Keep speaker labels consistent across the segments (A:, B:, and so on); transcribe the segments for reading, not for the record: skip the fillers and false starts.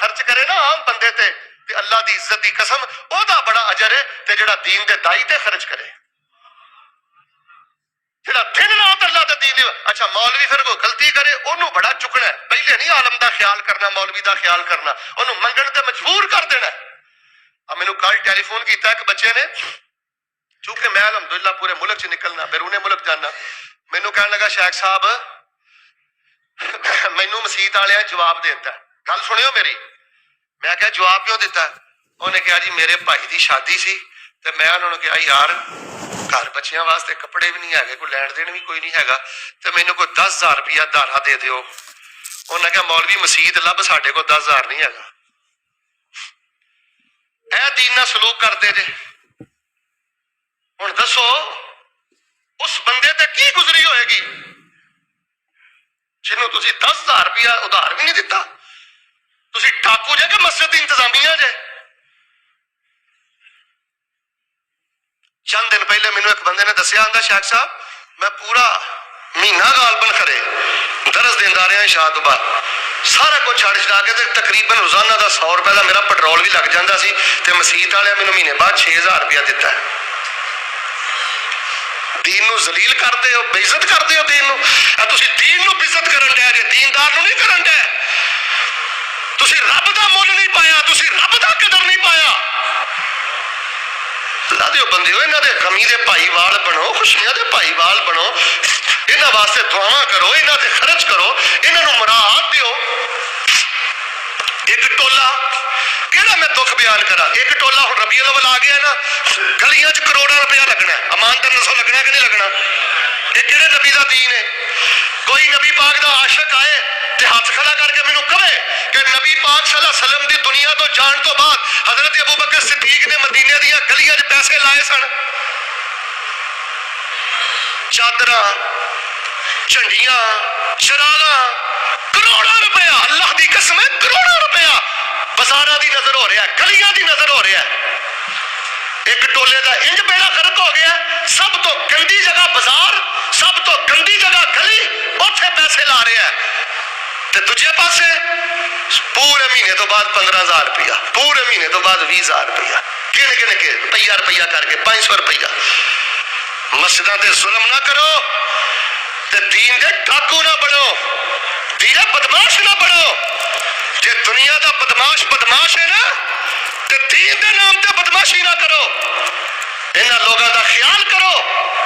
A: خرچ کرے نا عام بندے تے اللہ دی عزت دی قسم او دا بڑا اجر ہے تے جڑا دین دے دائی تے خرچ کرے جڑا دن رات اللہ دا دین دے اچھا مولوی پھر کوئی غلطی کرے انہوں بڑا چکنا ہے پہلے نہیں عالم دا خیال کرنا مولوی دا خیال کرنا انہوں منگن تے مجبور کر دینا ہے اب مینوں کل ٹیلی فون کیتا ایک بچے نے چونکہ میں الحمدللہ پورے ملک چ نکلنا بیرون ملک جانا مینوں کہنے لگا شیخ صاحب مینوں مسیت والے جواب دیتا ہے گل سنیو میری میں کہا جواب کیوں دیتا ہے انہوں نے کہا جی میرے بھائی دی شادی سی تے میں انہوں نے کہا یار گھر بچیاں واسطے کپڑے بھی نہیں ہے کوئی لین دین بھی کوئی نہیں ہے تے مینوں کوئی 10,000 روپیہ دارا دے دیو انہوں نے کہا مولوی مسیت لب ساڈے کو 10,000 نہیں ہے اے دین نال سلوک کرتے جے ہن دسو اس بندے تے کی گزری ہوئے گی جنہوں تسی 10,000 روپیہ ادھار بھی نہیں دیتا تسی ڈاکو جے کہ مسجد دی انتظامیہ جے چند دن پہلے مینوں ایک بندے نے دسیا آندا شیخ صاحب میں پورا مہینہ غالباً کھڑے درس دیندا رہا عشاء تو بعد سارا کچھ چھڑ چھڑا کے تقریباً روزانہ دا 100 روپے دا میرا پٹرول بھی لگ جاندا سی تے مسیت والے مینوں مہینے بعد 6,000 روپیہ دیتا ہے دین نو ذلیل کرتے ہو بے عزت کرتے ہو دین نو تسی دین نو بے عزت کرن ڈے جے دیندار نو نہیں کرن ڈے تسی رب دا مول نہیں پایا تسی رب دا قدر نہیں پایا اللہ دے بندے ہو انہاں دے غمی دے بھائی وال بنو خوشیاں دے بھائی وال بنو انہاں واسطے دعاواں کرو انہاں تے خرچ کرو انہاں نو مراعات دیو ایک ٹولا کیڑا میں دکھ بیان کرا ایک ٹولا ہن ربیع الاول آ گیا نا گلیاں چ کروڑاں روپیہ لگنا ہے امانتر نسو لگنا ہے کہ نہیں لگنا یہ کہڑے نبی دا دین ہے کوئی نبی پاک دا عاشق آئے تے ہاتھ کھڑا کر کے مینوں کہے کہ نبی پاک صلی اللہ علیہ وسلم دی دنیا تو جان تو بعد حضرت ابوبکر صدیق نے مدینے دیا گلیاں چ پیسے لائے سن چادراں جھنڈیاں چراغاں کروڑاں روپیہ اللہ دی قسم ہے کروڑاں روپیہ بازاراں دی نظر ہو رہا ہے گلیاں دی نظر ہو رہا ہے ایک ٹولے دا انج بیڑا غرق ہو گیا سب تو گندی جگہ بازار سب تو گندی جگہ گلی اوتھے پیسے لا رہا ہے تے دوجے پاسے پورے مہینے تو بعد 15,000 روپیہ پورے مہینے تو بعد 20,000 روپیہ گن گن کے روپیہ کر کے 500 روپیہ مسجداں تے ظلم نہ کرو تے دین دے ڈاکو نہ بنو دین دے بدماش نہ بنو جے دنیا دا بدماش ہے نا تے دین دے نام تے بدماشی نہ کرو انہاں لوگاں دا خیال کرو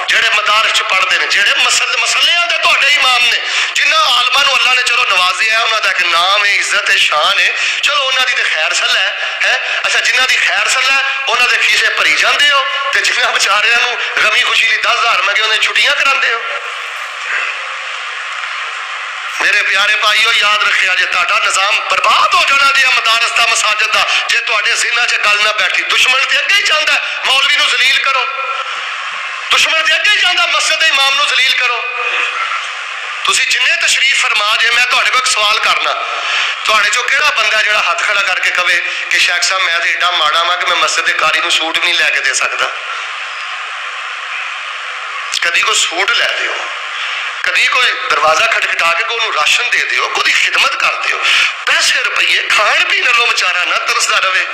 A: جڑے مدارس چ پڑھتے ہیں جڑے مسلیاں دے تہاڈے امام نے جنہاں عالماں نو اللہ نے چلو نوازیا ہے انہاں دا ایک نام ہے عزت ہے شان ہے چلو انہاں دی تے خیر سل ہے اچھا جنہاں دی خیر سل ہے انہاں دے کھیسے بھری جاندے ہو تے جنہاں بیچاریاں نو غمی خوشی لی 10,000 منگے انہیں چھٹیاں کراندے ہو میرے پیارے بھائیو یاد رکھیا جے تہاڈا نظام برباد ہو جانا جے مدارس دا مساجد دا جے تہاڈے ذہناں 'چ گل نہ بیٹھی دشمن تے اگے ہی چاہندا ہے مولوی نو ذلیل کرو دشمن تے اگے ہی چاہندا مسجد امام نو ذلیل کرو تسی جنہیں تشریف فرما جے میں تہاڈے کو ایک سوال کرنا تہاڈے چوں کیڑا بندہ ہے جڑا ہاتھ کھڑا کر کے کہے کہ شیخ صاحب میں تے ایڈا ماڑا ہاں کہ میں مسجد قاری نو سوٹ بھی نہیں لے کے دے سکدا کدی کوئی سوٹ لے دیو کدی کوئی دروازہ کھٹکھٹا کے کوئی راشن دے دیو کوئی خدمت کر دیو پیسے روپیے کھان پین لو بچارا نہ ترسدا رہے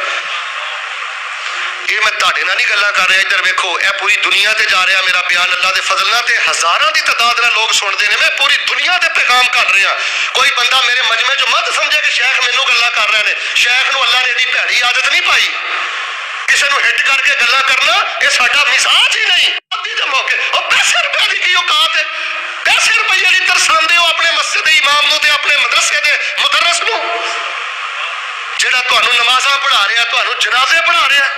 A: یہ میں تہاڈے نال نہیں گلاں کر رہا ادھر ویکھو اے پوری دنیا تے جا رہا میرا بیان اللہ دے فضل نال تے ہزاراں دی تعداد نال لوگ سنتے ہیں میں پوری دنیا تے پیغام کر رہا کوئی بندہ میرے مجمع چ مت سمجھے کہ شیخ مینوں گلاں کر رہے ہیں شیخ نو اللہ نے ایڈی بھیڑی عادت نہیں پائی کسی نو ہٹ کر کے گلاں کرنا یہ ساڈا مزاج ہی نہیں ابھی دے موقع اور پیسے روپے دی کی اوقات ہے پیسے روپیے لی ترساندے ہو اپنے مسجد امام نو تے اپنے مدرسے دے مدرس نو جڑا تانوں نمازاں پڑھا رہا تانوں جنازے پڑھا رہا